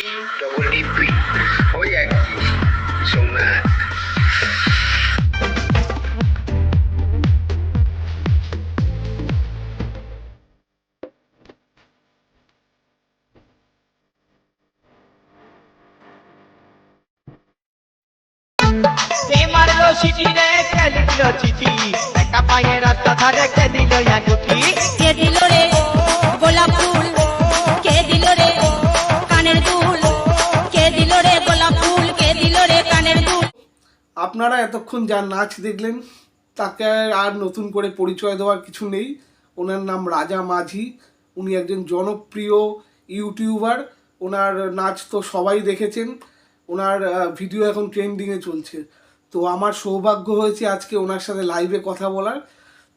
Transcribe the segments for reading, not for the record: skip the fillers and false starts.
Double D P ওই আর কি সোমনাথ। সে মারলো সিটি রে কে দিল চিঠি একটা পায়ে রাস্তা ধারে কে দিল আগুটি কে দিল রে গোলাপ ফুল কে দিল রে কানের দুল কে দিল রে গোলাপ ফুল কে দিল রে কানের দুল। আপনারা এতক্ষণ যার নাচ দেখলেন তাকে আর নতুন করে পরিচয় দেওয়ার কিছু নেই। ওনার নাম রাজা মাঝি। উনি একজন জনপ্রিয় ইউটিউবার। ওনার নাচ তো সবাই দেখেছেন। ওনার ভিডিও এখন ট্রেন্ডিংয়ে চলছে। তো আমার সৌভাগ্য হয়েছে আজকে ওনার সাথে লাইভে কথা বলার।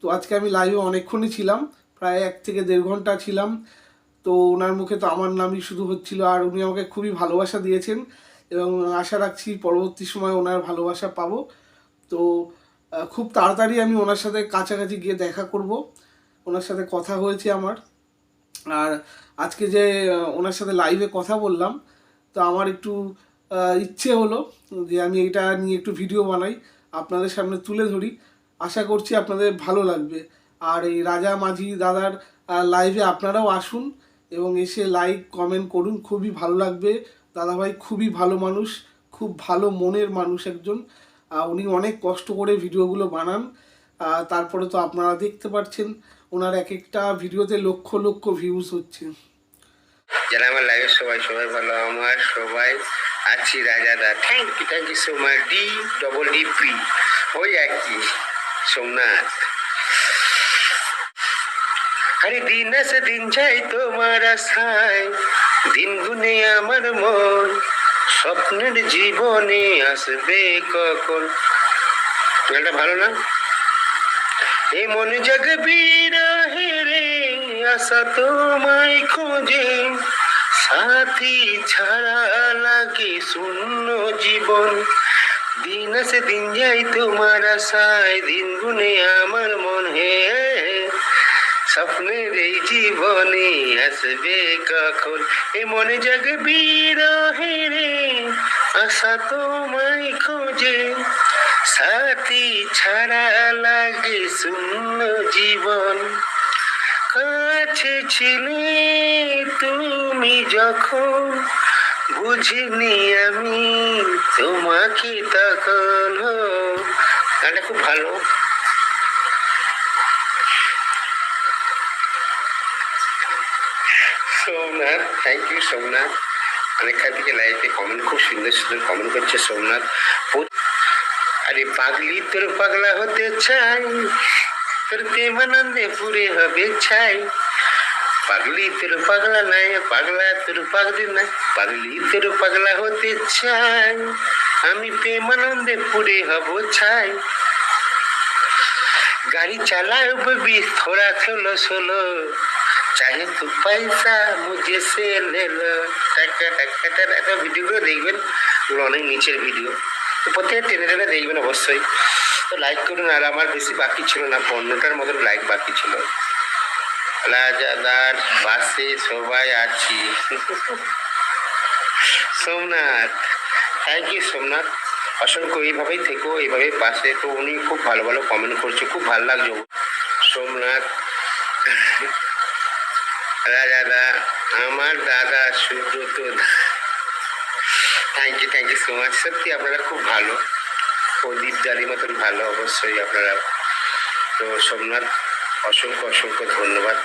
তো আজকে আমি লাইভে অনেকক্ষণই ছিলাম, প্রায় 1 থেকে 1.5 ঘন্টা ছিলাম। তো ওনার মুখে তো আমার নামই শুধু হচ্ছিল, আর উনি আমাকে খুবই ভালোবাসা দিয়েছেন এবং আশা রাখছি পরবর্তী সময় ওনার ভালোবাসা পাবো। তো খুব তাড়াতাড়ি আমি ওনার সাথে কাছাকাছি গিয়ে দেখা করব। ওনার সাথে কথা হয়েছে আমার। আর আজকে যে ওনার সাথে লাইভে কথা বললাম, তো আমার একটু ইচ্ছে হলো যে আমি এটা নিয়ে একটু ভিডিও বানাই, আপনাদের সামনে তুলে ধরি। আশা করছি আপনাদের ভালো লাগবে। আর এই রাজা মাঝি দাদার লাইভে আপনারাও আসুন এবং এসে লাইক কমেন্ট করুন, খুবই ভালো লাগবে। দাদাভাই খুবই ভালো মানুষ, খুব ভালো মনের মানুষ একজন। উনি অনেক কষ্ট করে ভিডিওগুলো বানান। তারপরে তো আপনারা দেখতে পাচ্ছেন ওনার এক একটা ভিডিওতে লক্ষ লক্ষ ভিউজ হচ্ছে। যারা আমার লাইভে সবাই ভালো, আমার সবাই আছি রাজাদা। Thank you so much. D double D P ওই আর কি সোমনাথ। আরে দিন আছে দিন যাই তোমার আশায়, দিন গুনে আমার মন, স্বপ্নের জীবনে আসবে কখন। গানটা ভালো না? এই মনে জাগে বিরহে রে আশা তোমায় খোঁজে, সাথী ছাড়া লাগে শূন্য জীবন। দিন আছে দিন যাই তোমার আশায়, দিন গুনে আমার মন হে, স্বপ্নের এই জীবনে আসবে কখন। এ মনে জাগে বিরহে রে আশা তোমায় খোঁজে, সাথী ছাড়া লাগে শূন্য জীবন। কাছে ছিলে তুমি যখন, বুঝিনি আমি তোমাকে তখন। গানটা খুব ভালো। Somnath, thank you Somnath. অনেকক্ষণ থেকে লাইভে কমেন্ট, খুব সুন্দর সুন্দর কমেন্ট করছে সোমনাথ। আরে পাগলি তোর পাগলা হতে চাই, তোর প্রেমানন্দে পুরে হবে ছাই। পাগলি তোর পাগলা নাই, পাগলা তোর পাগলি নাই, পাগলি তোর পাগলা হতে চাই, আমি প্রেমানন্দে পুরে হব ছাই। गाड़ी चलाओ बेबी थोड़ा सोलो सोलो, चाहे तो पैसा मुझे से ले लो। একটা ভিডিওগুলো দেখবেন, ওগুলো অনেক নিচের ভিডিও, তো প্রত্যেকে টেনে টেনে দেখবেন অবশ্যই। তো লাইক করুন। আর আমার বেশি বাকি ছিল না, 15টার মতন লাইক বাকি ছিল। রাজাদার বাসে সবাই আছি। Somnath, thank you Somnath. অসংখ্য এইভাবেই থেকো, এইভাবে পাশে। তো উনি খুব ভালো ভালো কমেন্ট করছে, খুব ভালো লাগছে সোমনাথ। রাজাদা আমার দাদা Subrata, thank you so much. সত্যি আপনারা খুব ভালো, প্রদীপ দাদির মতন ভালো অবশ্যই আপনারা। তো সোমনাথ অসংখ্য অসংখ্য ধন্যবাদ।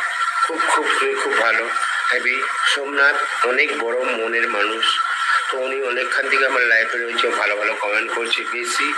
খুব খুব তুমি খুব ভালো হ্যাপি। সোমনাথ অনেক বড় মনের মানুষ। তো উনি অনেকক্ষণ থেকে আমার লাইফে রয়েছে, ভালো ভালো কমেন্ট করছে। বেশি